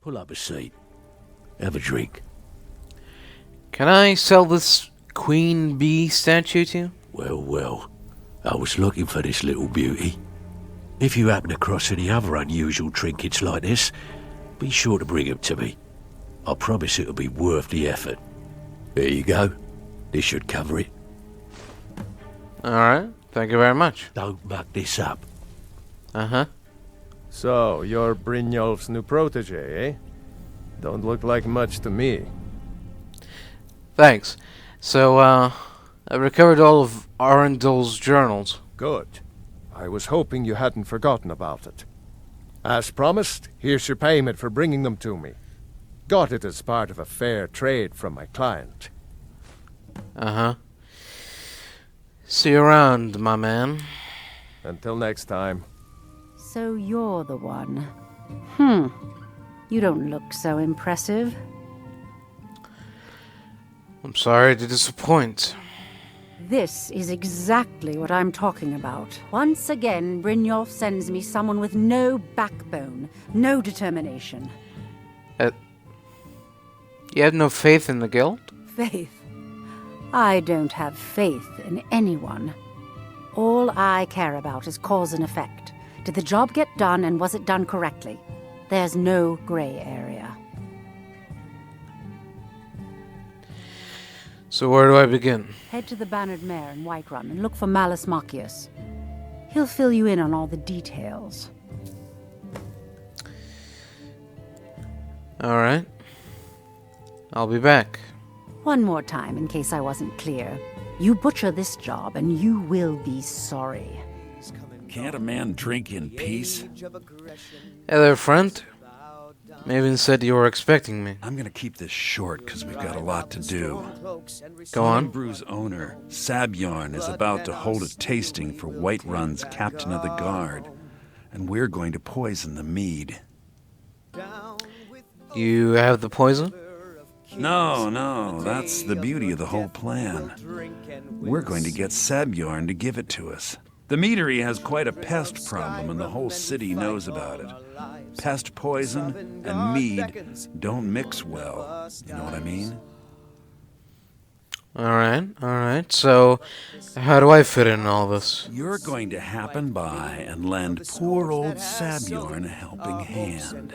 Pull up a seat. Have a drink. Can I sell this Queen Bee statue to you? Well. I was looking for this little beauty. If you happen across any other unusual trinkets like this, be sure to bring them to me. I promise it'll be worth the effort. There you go. This should cover it. Alright, thank you very much. Don't muck this up. Uh-huh. So, you're Brynjolf's new protege, eh? Don't look like much to me. Thanks. So, I recovered all of Arundel's journals. Good. I was hoping you hadn't forgotten about it. As promised, here's your payment for bringing them to me. Got it as part of a fair trade from my client. Uh-huh. See you around, my man. Until next time. So you're the one. You don't look so impressive. I'm sorry to disappoint. This is exactly what I'm talking about. Once again, Brynjolf sends me someone with no backbone, no determination. You have no faith in the guild? Faith? I don't have faith in anyone. All I care about is cause and effect. Did the job get done, and was it done correctly? There's no gray area. So where do I begin? Head to the Bannered Mare in Whiterun and look for Malus Macius. He'll fill you in on all the details. Alright. I'll be back. One more time, in case I wasn't clear. You butcher this job, and you will be sorry. Can't a man drink in peace? Hey there, friend. Maven said you were expecting me. I'm gonna keep this short because we've got a lot to do. Go on. Homebrew's owner, Sabjorn, is about to hold a tasting for Whiterun's Captain of the Guard, and we're going to poison the mead. You have the poison? No, that's the beauty of the whole plan. We're going to get Sabjorn to give it to us. The meadery has quite a pest problem, and the whole city knows about it. Pest poison and mead don't mix well. You know what I mean? Alright. So, how do I fit in all this? You're going to happen by and lend poor old Sabjorn a helping hand.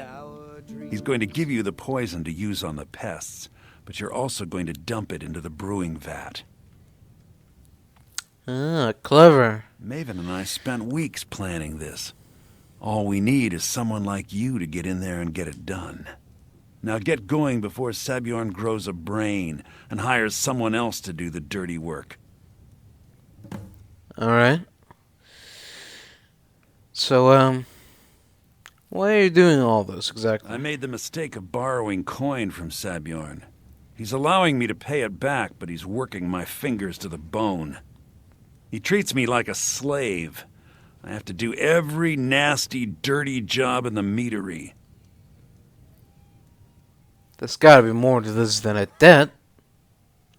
He's going to give you the poison to use on the pests, but you're also going to dump it into the brewing vat. Ah, clever. Maven and I spent weeks planning this. All we need is someone like you to get in there and get it done. Now get going before Sabjorn grows a brain and hires someone else to do the dirty work. Alright. So, why are you doing all this exactly? I made the mistake of borrowing coin from Sabjorn. He's allowing me to pay it back, but he's working my fingers to the bone. He treats me like a slave. I have to do every nasty, dirty job in the meadery. There's gotta be more to this than a debt,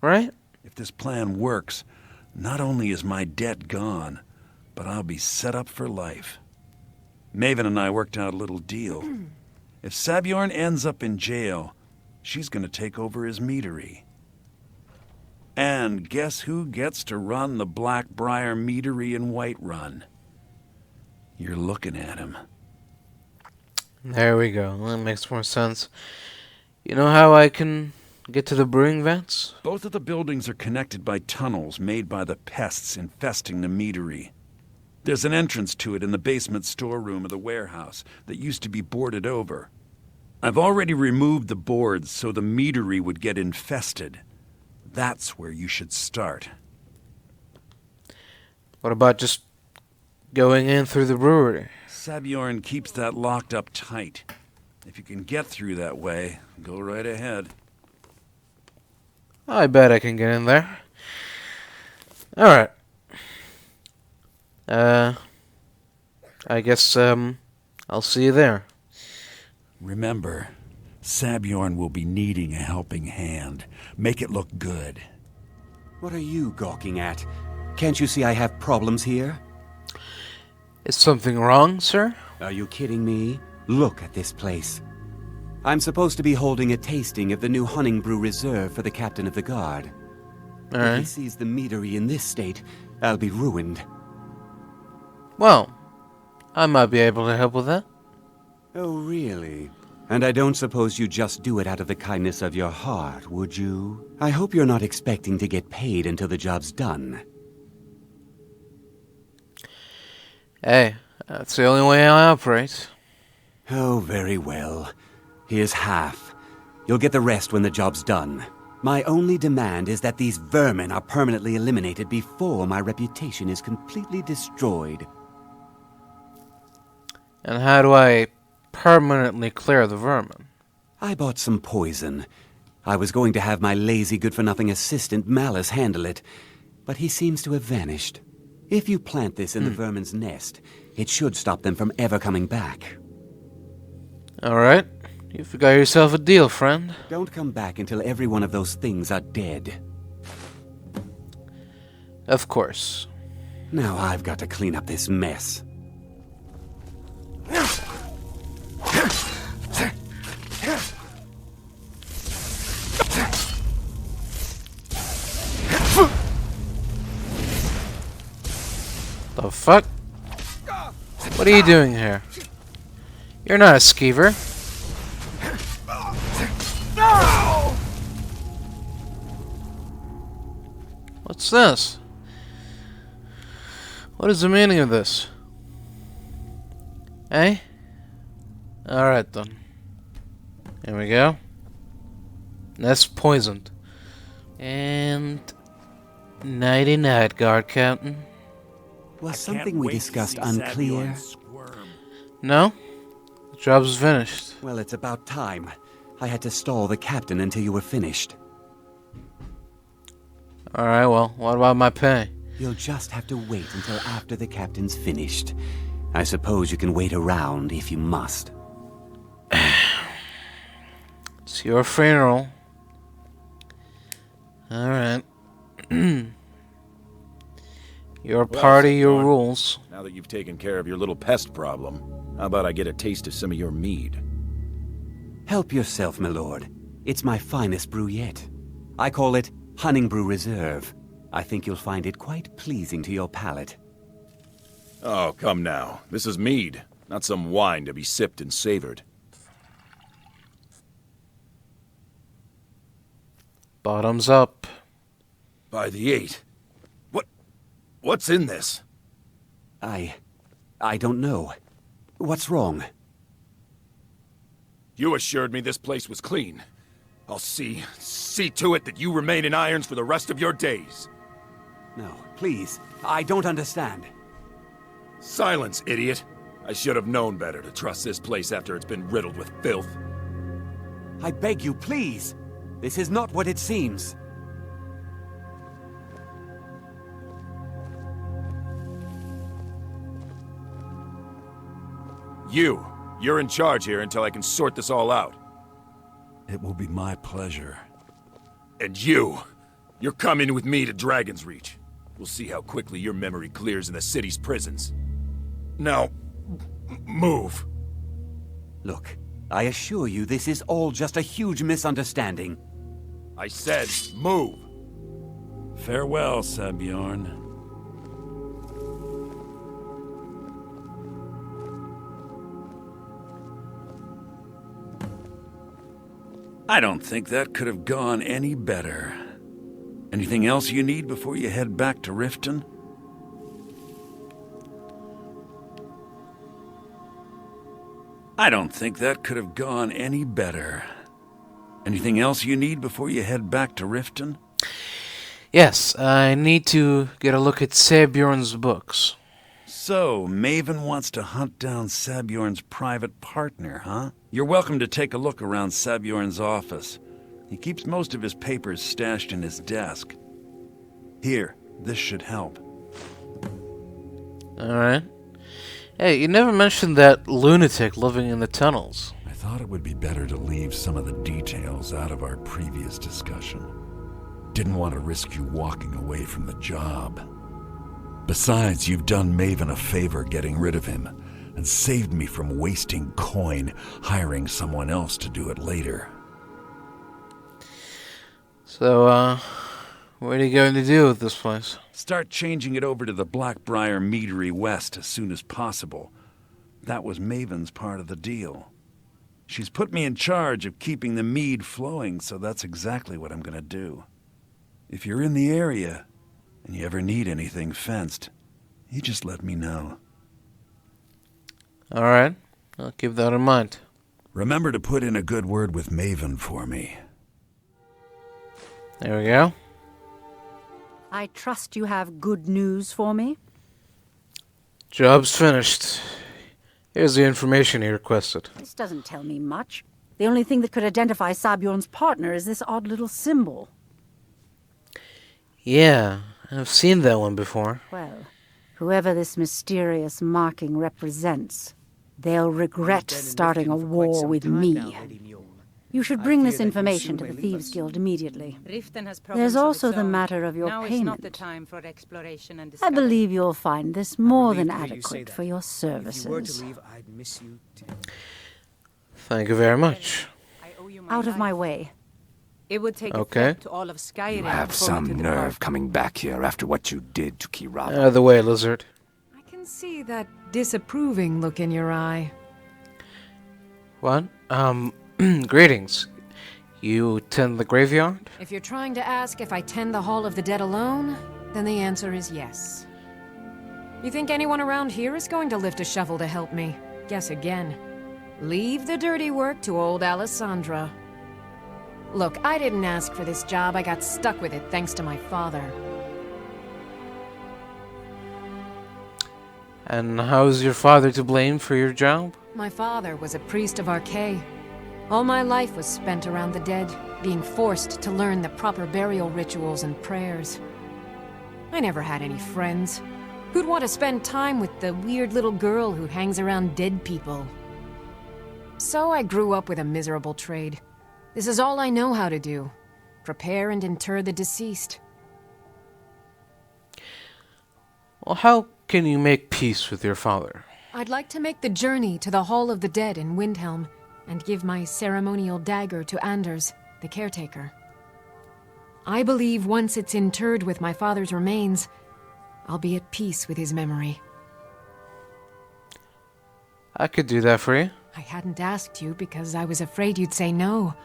right? If this plan works, not only is my debt gone, but I'll be set up for life. Maven and I worked out a little deal. If Sabjorn ends up in jail, she's going to take over his meadery. And guess who gets to run the Blackbriar meadery in Whiterun? You're looking at him. There we go. That makes more sense. You know how I can get to the brewing vats? Both of the buildings are connected by tunnels made by the pests infesting the meadery. There's an entrance to it in the basement storeroom of the warehouse that used to be boarded over. I've already removed the boards so the meadery would get infested. That's where you should start. What about just going in through the brewery? Sabjorn keeps that locked up tight. If you can get through that way, go right ahead. I bet I can get in there. Alright. I guess, I'll see you there. Remember, Sabjorn will be needing a helping hand. Make it look good. What are you gawking at? Can't you see I have problems here? Is something wrong, sir? Are you kidding me? Look at this place. I'm supposed to be holding a tasting of the new Hunning Brew Reserve for the captain of the guard. If he Alright. sees the meadery in this state, I'll be ruined. Well, I might be able to help with that. Oh, really? And I don't suppose you just do it out of the kindness of your heart, would you? I hope you're not expecting to get paid until the job's done. Hey, that's the only way I operate. Oh, very well. Here's half. You'll get the rest when the job's done. My only demand is that these vermin are permanently eliminated before my reputation is completely destroyed. And how do I permanently clear the vermin? I bought some poison. I was going to have my lazy good-for-nothing assistant Malice handle it, but he seems to have vanished. If you plant this in the vermin's nest, it should stop them from ever coming back. Alright, you got yourself a deal, friend. Don't come back until every one of those things are dead. Of course. Now I've got to clean up this mess. The fuck? What are you doing here? You're not a skeever. What's this? What is the meaning of this? Eh? Alright then. Here we go. That's poisoned. And... nighty night, guard captain. Was something we discussed unclear? No? The job's finished. Well, it's about time. I had to stall the captain until you were finished. Alright, well, what about my pay? You'll just have to wait until after the captain's finished. I suppose you can wait around if you must. It's your funeral. Alright. Your party, your rules. Now that you've taken care of your little pest problem, how about I get a taste of some of your mead? Help yourself, my lord. It's my finest brew yet. I call it Hunning Brew Reserve. I think you'll find it quite pleasing to your palate. Oh, come now. This is mead, not some wine to be sipped and savored. Bottoms up. By the 8. What's in this? I don't know. What's wrong? You assured me this place was clean. I'll see to it that you remain in irons for the rest of your days. No, please. I don't understand. Silence, idiot. I should have known better to trust this place after it's been riddled with filth. I beg you, please. This is not what it seems. You're in charge here until I can sort this all out. It will be my pleasure. And you're coming with me to Dragon's Reach. We'll see how quickly your memory clears in the city's prisons. Now, move. Look, I assure you this is all just a huge misunderstanding. I said, move. Farewell, Sabjorn. I don't think that could have gone any better. Anything else you need before you head back to Riften? I don't think that could have gone any better. Anything else you need before you head back to Riften? Yes, I need to get a look at Sabjorn's books. So, Maven wants to hunt down Sabjorn's private partner, huh? You're welcome to take a look around Sabjorn's office. He keeps most of his papers stashed in his desk. Here, this should help. Alright. Hey, you never mentioned that lunatic living in the tunnels. I thought it would be better to leave some of the details out of our previous discussion. Didn't want to risk you walking away from the job. Besides, you've done Maven a favor getting rid of him. and saved me from wasting coin hiring someone else to do it later. So, what are you going to do with this place? Start changing it over to the Blackbriar Meadery West as soon as possible. That was Maven's part of the deal. She's put me in charge of keeping the mead flowing, so that's exactly what I'm gonna do. If you're in the area, and you ever need anything fenced, you just let me know. Alright, I'll keep that in mind. Remember to put in a good word with Maven for me. There we go. I trust you have good news for me? Job's finished. Here's the information he requested. This doesn't tell me much. The only thing that could identify Sabjorn's partner is this odd little symbol. Yeah, I've seen that one before. Well, whoever this mysterious marking represents, they'll regret starting a war with me. You should bring this information to the Thieves Guild immediately. There's also the matter of your payment. I believe you'll find this more than adequate for your services. Thank you very much. Out of my way. It would take Okay. effect to all of Skyrim. You have for me some to nerve depart. coming back here after what you did to Kiraba. Out of the way, lizard. I can see that disapproving look in your eye. What? Greetings. You tend the graveyard? If you're trying to ask if I tend the Hall of the Dead alone, then the answer is yes. You think anyone around here is going to lift a shovel to help me? Guess again. Leave the dirty work to old Alessandra. Look, I didn't ask for this job. I got stuck with it thanks to my father. And how is your father to blame for your job? My father was a priest of Archay. All my life was spent around the dead, being forced to learn the proper burial rituals and prayers. I never had any friends. Who'd want to spend time with the weird little girl who hangs around dead people? So I grew up with a miserable trade. This is all I know how to do. Prepare and inter the deceased. Well, how can you make peace with your father? I'd like to make the journey to the Hall of the Dead in Windhelm and give my ceremonial dagger to Anders, the caretaker. I believe once it's interred with my father's remains, I'll be at peace with his memory. I could do that for you. I hadn't asked you because I was afraid you'd say no.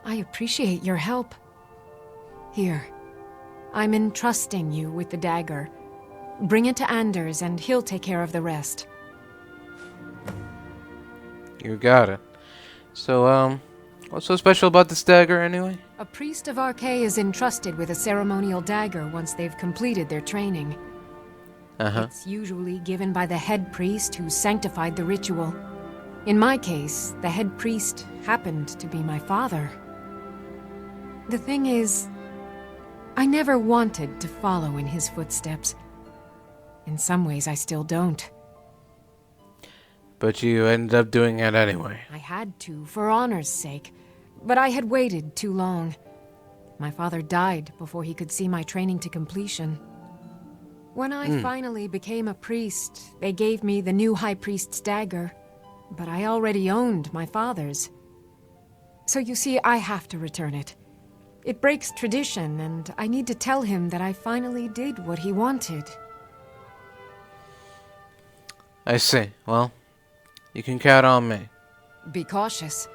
I appreciate your help. Here, I'm entrusting you with the dagger. Bring it to Anders and he'll take care of the rest. You got it. So, what's so special about this dagger anyway? A priest of Archay is entrusted with a ceremonial dagger once they've completed their training. It's usually given by the head priest who sanctified the ritual. In my case, the head priest happened to be my father. The thing is, I never wanted to follow in his footsteps. In some ways, I still don't. But you ended up doing it anyway. I had to, for honor's sake. But I had waited too long. My father died before he could see my training to completion. When I finally became a priest, they gave me the new High Priest's dagger. But I already owned my father's. So you see, I have to return it. It breaks tradition, and I need to tell him that I finally did what he wanted. I see. Well, you can count on me. Be cautious.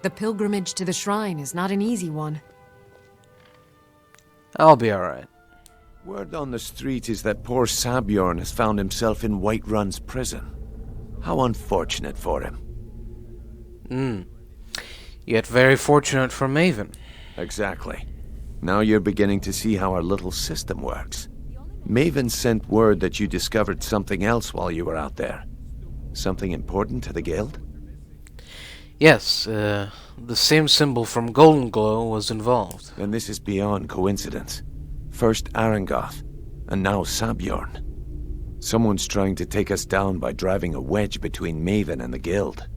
The pilgrimage to the shrine is not an easy one. I'll be alright. Word on the street is that poor Sabjorn has found himself in Whiterun's prison. How unfortunate for him. Yet very fortunate for Maven. Exactly. Now you're beginning to see how our little system works. Maven sent word that you discovered something else while you were out there. Something important to the guild? Yes, the same symbol from Golden Glow was involved. Then this is beyond coincidence. First Arangoth, and now Sabjorn. Someone's trying to take us down by driving a wedge between Maven and the guild.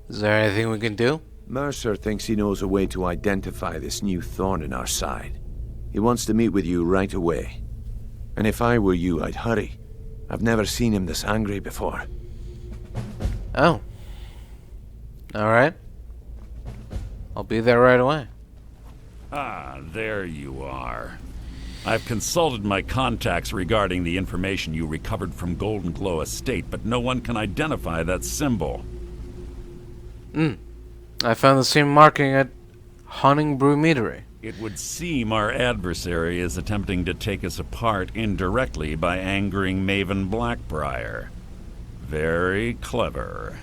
Is there anything we can do? Mercer thinks he knows a way to identify this new thorn in our side. He wants to meet with you right away. And if I were you, I'd hurry. I've never seen him this angry before. Oh. Alright. I'll be there right away. Ah, there you are. I've consulted my contacts regarding the information you recovered from Golden Glow Estate, but no one can identify that symbol. I found the same marking at Hunting Brew Meadery. It would seem our adversary is attempting to take us apart indirectly by angering Maven Blackbriar. Very clever.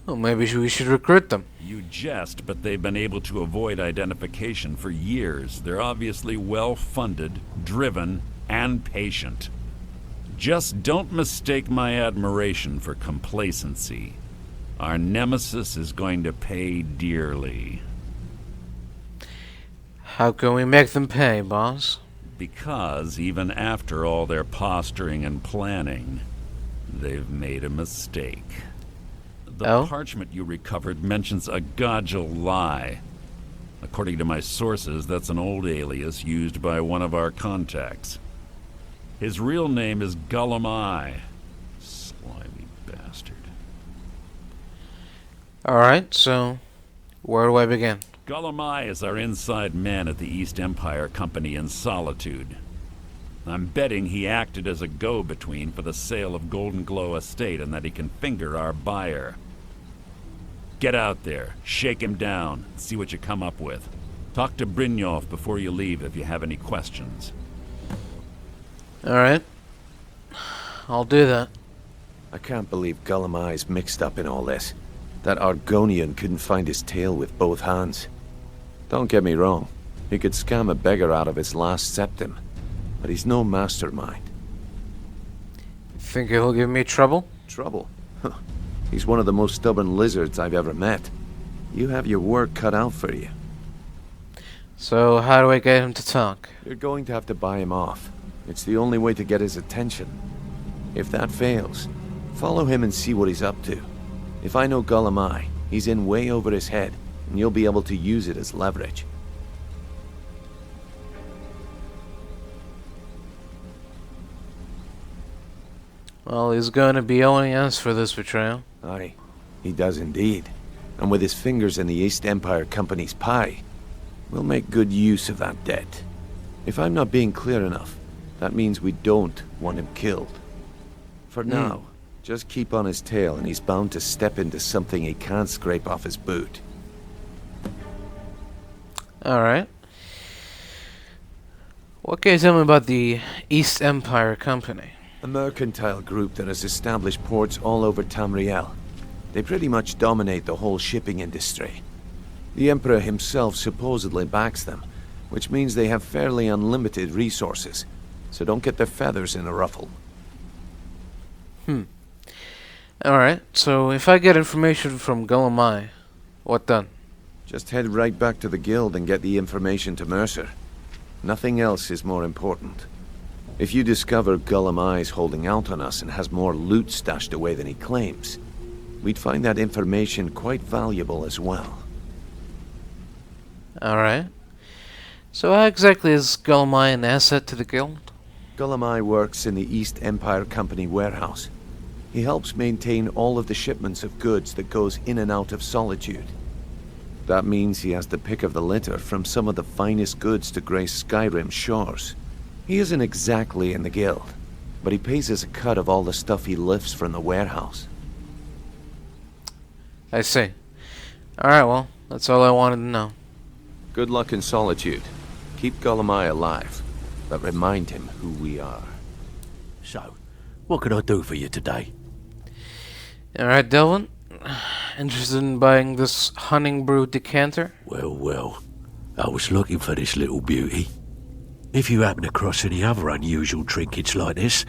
Well, maybe we should recruit them. You jest, but they've been able to avoid identification for years. They're obviously well-funded, driven, and patient. Just don't mistake my admiration for complacency. Our nemesis is going to pay dearly. How can we make them pay, boss? Because even after all their posturing and planning, they've made a mistake. The parchment you recovered mentions a Godgel lie. According to my sources, that's an old alias used by one of our contacts. His real name is Gullum Eye. Slimy bastard. Alright, so where do I begin? Gullum Eye is our inside man at the East Empire Company in Solitude. I'm betting he acted as a go-between for the sale of Golden Glow Estate and that he can finger our buyer. Get out there, shake him down, and see what you come up with. Talk to Brynjolf before you leave if you have any questions. Alright. I'll do that. I can't believe Gullum Eye's mixed up in all this. That Argonian couldn't find his tail with both hands. Don't get me wrong, he could scam a beggar out of his last septim, but he's no mastermind. Think he'll give me trouble? Trouble? He's one of the most stubborn lizards I've ever met. You have your work cut out for you. So how do I get him to talk? You're going to have to buy him off. It's the only way to get his attention. If that fails, follow him and see what he's up to. If I know Gullum Eye, he's in way over his head, and you'll be able to use it as leverage. Well, he's going to be owing us for this betrayal. Aye, he does indeed. And with his fingers in the East Empire Company's pie, we'll make good use of that debt. If I'm not being clear enough, that means we don't want him killed. For now, just keep on his tail and he's bound to step into something he can't scrape off his boot. Alright. What can you tell me about the East Empire Company? A mercantile group that has established ports all over Tamriel. They pretty much dominate the whole shipping industry. The Emperor himself supposedly backs them, which means they have fairly unlimited resources, so don't get their feathers in a ruffle. Alright, so if I get information from Gullum Eye, what then? Just head right back to the guild and get the information to Mercer. Nothing else is more important. If you discover Gullum Eye's holding out on us and has more loot stashed away than he claims, we'd find that information quite valuable as well. Alright. So how exactly is Gullum Eye an asset to the guild? Gullum Eye works in the East Empire Company warehouse. He helps maintain all of the shipments of goods that goes in and out of Solitude. That means he has the pick of the litter from some of the finest goods to grace Skyrim's shores. He isn't exactly in the guild, but he pays us a cut of all the stuff he lifts from the warehouse. I see. Alright, well, that's all I wanted to know. Good luck in Solitude. Keep Gullum Eye alive, but remind him who we are. So, what can I do for you today? Alright, Delvin. Interested in buying this Hunting Brew decanter? Well, I was looking for this little beauty. If you happen across any other unusual trinkets like this,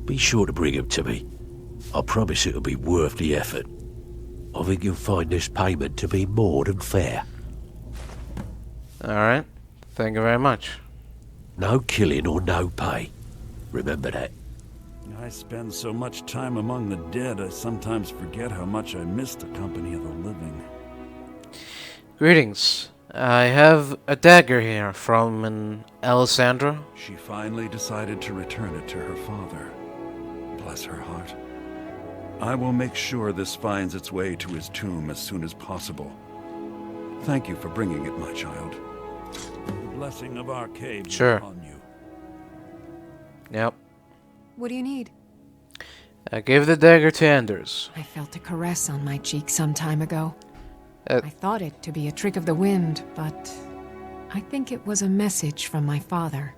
be sure to bring them to me. I promise it'll be worth the effort. I think you'll find this payment to be more than fair. Alright, thank you very much. No killing or no pay. Remember that. I spend so much time among the dead, I sometimes forget how much I miss the company of the living. Greetings. I have a dagger here from an Alessandra. She finally decided to return it to her father. Bless her heart. I will make sure this finds its way to his tomb as soon as possible. Thank you for bringing it, my child. The blessing of our cave be Sure. upon you. Yep. What do you need? I gave the dagger to Anders. I felt a caress on my cheek some time ago. Uh, I thought it to be a trick of the wind, but I think it was a message from my father.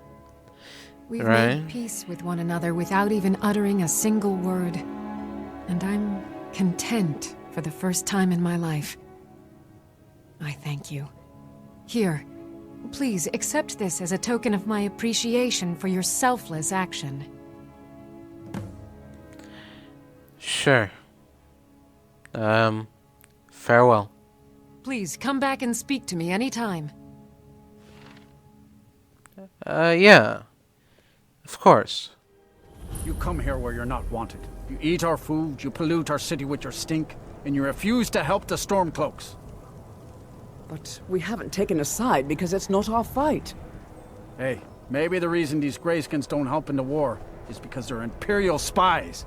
We've Right. made peace with one another without even uttering a single word. And I'm content for the first time in my life. I thank you. Here, please accept this as a token of my appreciation for your selfless action. Sure. Farewell. Please come back and speak to me anytime. Yeah. Of course. You come here where you're not wanted. You eat our food, you pollute our city with your stink, and you refuse to help the Stormcloaks. But we haven't taken a side because it's not our fight. Hey, maybe the reason these Greyskins don't help in the war is because they're Imperial spies.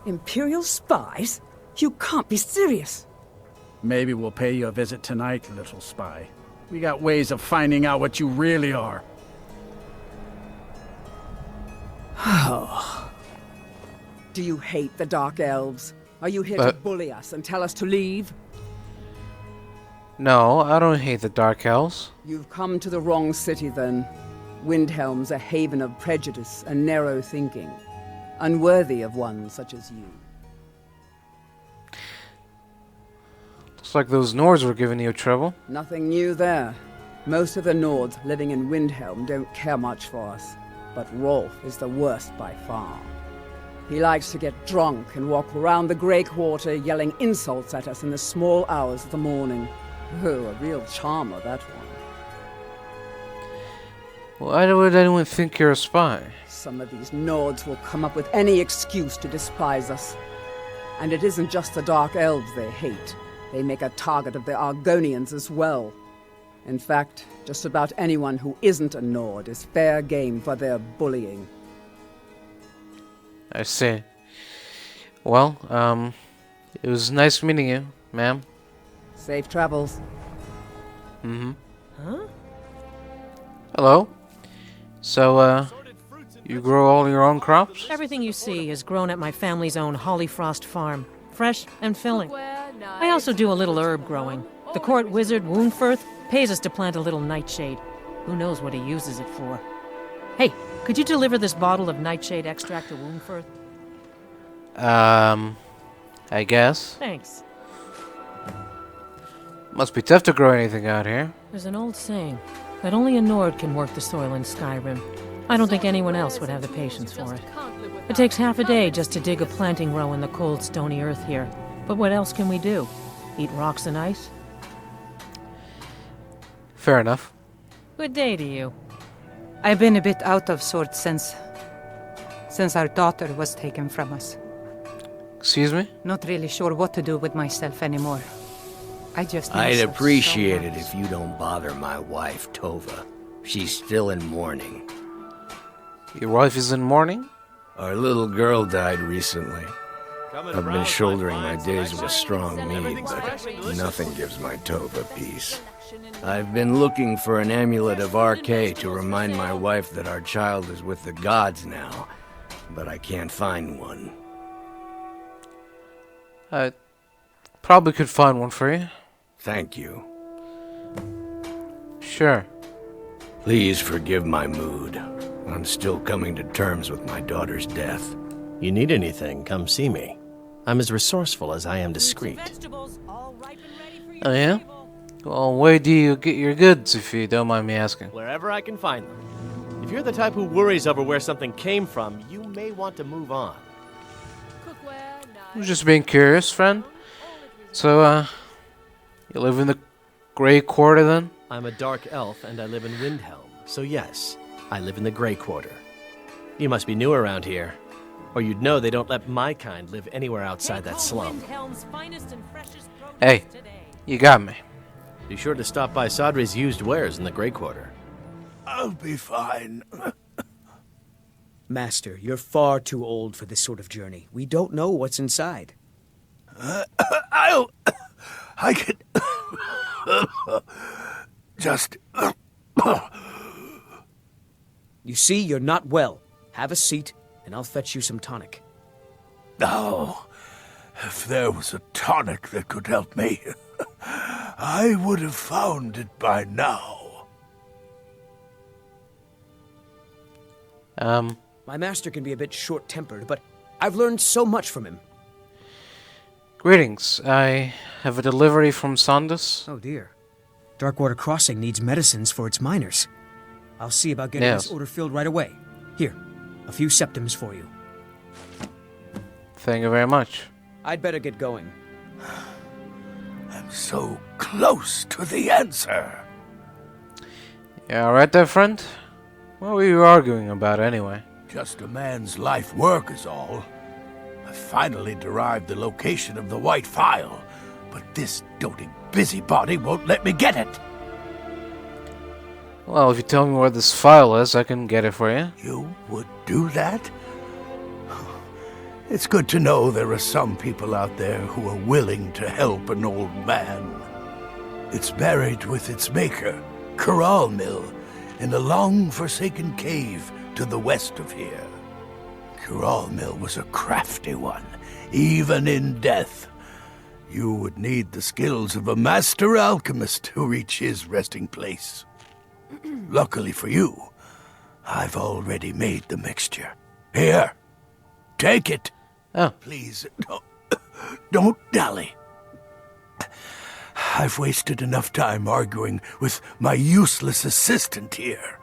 Imperial spies? You can't be serious. Maybe we'll pay you a visit tonight, little spy. We got ways of finding out what you really are. Do you hate the Dark Elves? Are you here to bully us and tell us to leave? No, I don't hate the Dark Elves. You've come to the wrong city then. Windhelm's a haven of prejudice and narrow thinking, unworthy of one such as you. Looks like those Nords were giving you trouble. Nothing new there. Most of the Nords living in Windhelm don't care much for us, but Rolf is the worst by far. He likes to get drunk and walk around the Grey Quarter yelling insults at us in the small hours of the morning. Oh, a real charmer, that one. Why would anyone think you're a spy? Some of these Nords will come up with any excuse to despise us. And it isn't just the Dark Elves they hate. They make a target of the Argonians as well. In fact, just about anyone who isn't a Nord is fair game for their bullying. I see. Well, it was nice meeting you, ma'am. Safe travels. Mm-hmm. Huh? Hello. So, you grow all your own crops? Everything you see is grown at my family's own Hollyfrost farm. Fresh and filling. I also do a little herb growing. The court wizard, Woundfirth, pays us to plant a little nightshade. Who knows what he uses it for? Hey, could you deliver this bottle of nightshade extract to Woundfirth? I guess. Thanks. Must be tough to grow anything out here. There's an old saying that only a Nord can work the soil in Skyrim. I don't think anyone else would have the patience for it. It takes half a day just to dig a planting row in the cold, stony earth here. But what else can we do? Eat rocks and ice? Fair enough. Good day to you. I've been a bit out of sorts since our daughter was taken from us. Excuse me? Not really sure what to do with myself anymore. I'd appreciate it if you don't bother my wife, Tova. She's still in mourning. Your wife is in mourning? Our little girl died recently. I've been shouldering my days with strong need, but nothing gives my Tova peace. I've been looking for an amulet of RK to remind my wife that our child is with the gods now, but I can't find one. I probably could find one for you. Thank you. Sure. Please forgive my mood. I'm still coming to terms with my daughter's death. You need anything, come see me. I'm as resourceful as I am discreet. Oh yeah? Well, where do you get your goods, if you don't mind me asking? Wherever I can find them. If you're the type who worries over where something came from, you may want to move on. I'm just being curious, friend. So, you live in the Grey Quarter, then? I'm a dark elf, and I live in Windhelm. So yes, I live in the Grey Quarter. You must be new around here, or you'd know they don't let my kind live anywhere outside that slum. Hey, you got me. Be sure to stop by Sadri's used wares in the Grey Quarter. I'll be fine. Master, you're far too old for this sort of journey. We don't know what's inside. I can... just... You see, you're not well. Have a seat, and I'll fetch you some tonic. Oh, if there was a tonic that could help me, I would have found it by now. My master can be a bit short-tempered, but I've learned so much from him. Greetings. I have a delivery from Sandus. Oh dear. Darkwater Crossing needs medicines for its miners. I'll see about getting this order filled right away. Here, a few septims for you. Thank you very much. I'd better get going. I'm so close to the answer. Yeah, alright there, friend? What were you arguing about anyway? Just a man's life work is all. I finally derived the location of the White Phial, but this doting busybody won't let me get it. Well, if you tell me where this file is, I can get it for you. You would do that? It's good to know there are some people out there who are willing to help an old man. It's buried with its maker, Corral Mill, in a long-forsaken cave to the west of here. Corral Mill was a crafty one, even in death. You would need the skills of a master alchemist to reach his resting place. Luckily for you, I've already made the mixture. Here, take it. Oh. Please, don't dally. I've wasted enough time arguing with my useless assistant here.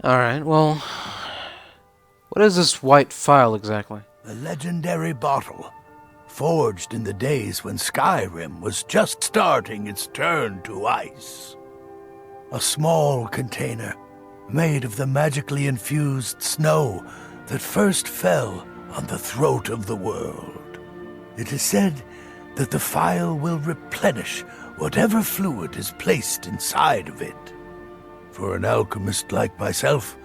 Alright, well... What is this white file exactly? A legendary bottle, forged in the days when Skyrim was just starting its turn to ice. A small container, made of the magically infused snow that first fell on the throat of the world. It is said that the phial will replenish whatever fluid is placed inside of it. For an alchemist like myself,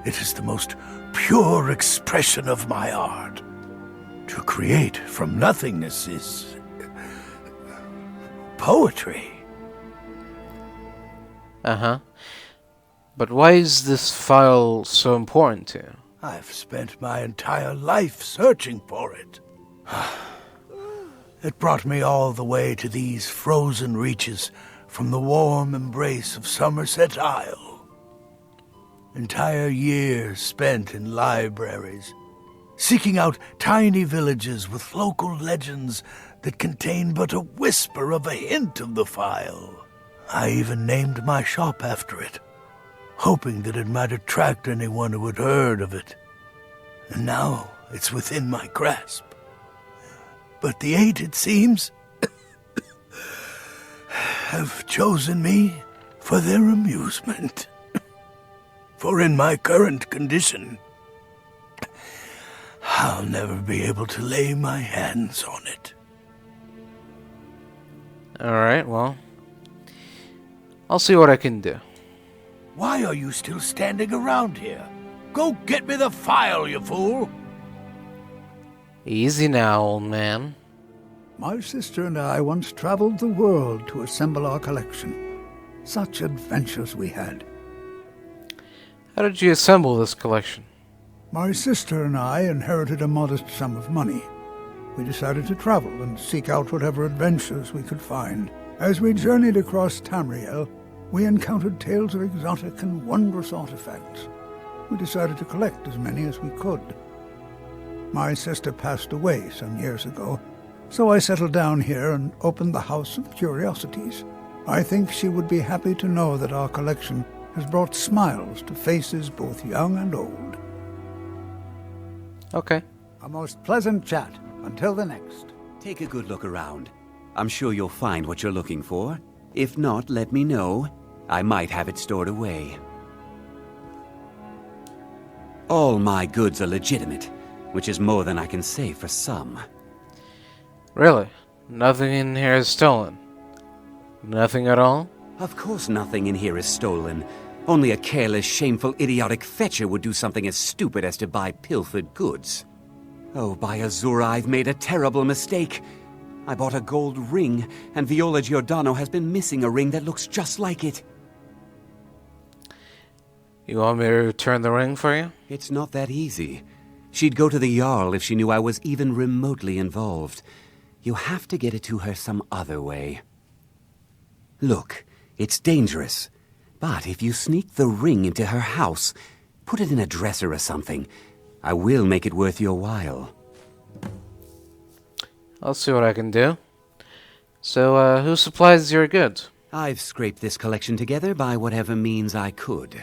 it is the most pure expression of my art. To create from nothingness is poetry. Uh-huh. But why is this file so important to you? I've spent my entire life searching for it. It brought me all the way to these frozen reaches from the warm embrace of Somerset Isle. Entire years spent in libraries, seeking out tiny villages with local legends that contain but a whisper of a hint of the phial. I even named my shop after it, hoping that it might attract anyone who had heard of it. And now it's within my grasp. But the eight, it seems, have chosen me for their amusement. For in my current condition, I'll never be able to lay my hands on it. Alright, well... I'll see what I can do. Why are you still standing around here? Go get me the phial, you fool! Easy now, old man. My sister and I once traveled the world to assemble our collection. Such adventures we had. How did you assemble this collection? My sister and I inherited a modest sum of money. We decided to travel and seek out whatever adventures we could find. As we journeyed across Tamriel, we encountered tales of exotic and wondrous artifacts. We decided to collect as many as we could. My sister passed away some years ago, so I settled down here and opened the House of Curiosities. I think she would be happy to know that our collection has brought smiles to faces both young and old. Okay. A most pleasant chat. Until the next. Take a good look around. I'm sure you'll find what you're looking for. If not, let me know. I might have it stored away. All my goods are legitimate, which is more than I can say for some. Really? Nothing in here is stolen. Nothing at all? Of course nothing in here is stolen. Only a careless, shameful, idiotic fetcher would do something as stupid as to buy pilfered goods. Oh, by Azura, I've made a terrible mistake. I bought a gold ring, and Viola Giordano has been missing a ring that looks just like it. You want me to return the ring for you? It's not that easy. She'd go to the Jarl if she knew I was even remotely involved. You have to get it to her some other way. Look, it's dangerous. But if you sneak the ring into her house, put it in a dresser or something, I will make it worth your while. I'll see what I can do. So, who supplies your goods? I've scraped this collection together by whatever means I could.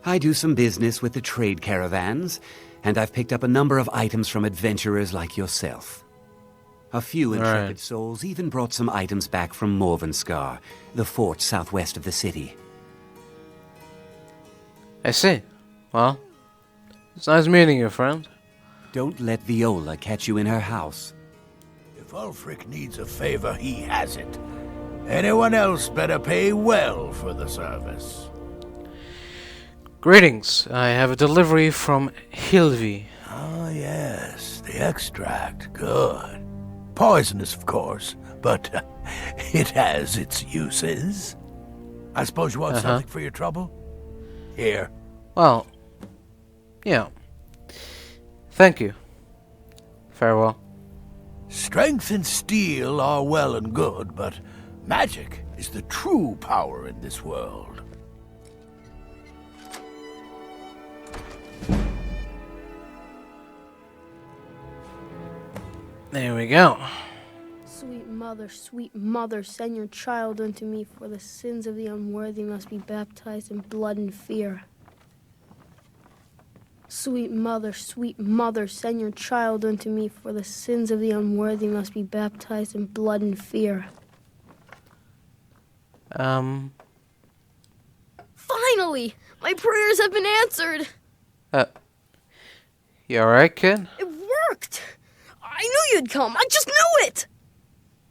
I do some business with the trade caravans, and I've picked up a number of items from adventurers like yourself. A few intrepid souls even brought some items back from Morvenskar, the fort southwest of the city. I see. Well, it's nice meeting you, friend. Don't let Viola catch you in her house. If Ulfric needs a favor, he has it. Anyone else better pay well for the service. Greetings. I have a delivery from Hilvi. Ah, yes. The extract. Good. Poisonous, of course, but it has its uses. I suppose you want something for your trouble? Here. Well, yeah. Thank you. Farewell. Strength and steel are well and good, but magic is the true power in this world. There we go. Sweet mother, send your child unto me, for the sins of the unworthy must be baptized in blood and fear. Sweet mother, send your child unto me, for the sins of the unworthy must be baptized in blood and fear. Finally! My prayers have been answered! You alright, kid? It worked! I knew you'd come! I just knew it!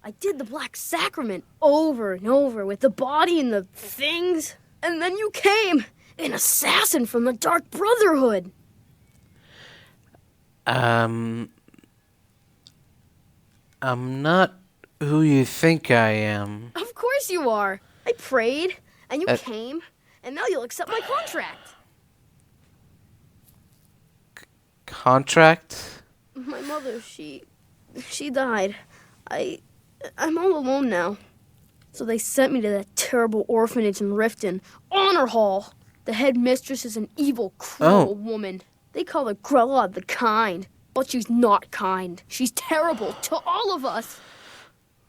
I did the Black Sacrament over and over with the body and the things. And then you came! An assassin from the Dark Brotherhood! I'm not who you think I am. Of course you are! I prayed, and you came, and now you'll accept my contract. Contract? My mother, she died. I'm all alone now. So they sent me to that terrible orphanage in Riften, Honor Hall. The headmistress is an evil, cruel woman. They call her Grella the Kind, but she's not kind. She's terrible to all of us.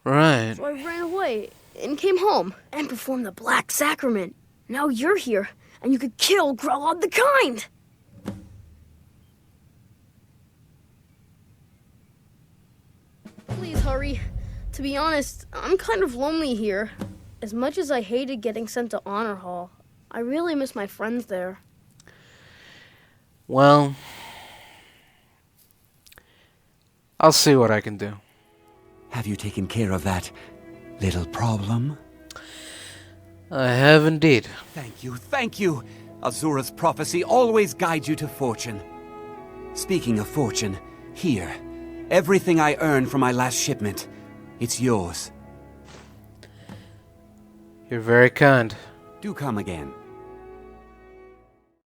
Right. So I ran away and came home and performed the Black Sacrament. Now you're here, and you could kill Grella the Kind. Please hurry. To be honest, I'm kind of lonely here. As much as I hated getting sent to Honor Hall, I really miss my friends there. Well, I'll see what I can do. Have you taken care of that little problem? I have indeed. Thank you, thank you! Azura's prophecy always guides you to fortune. Speaking of fortune, here. Everything I earned from my last shipment. It's yours. You're very kind. Do come again.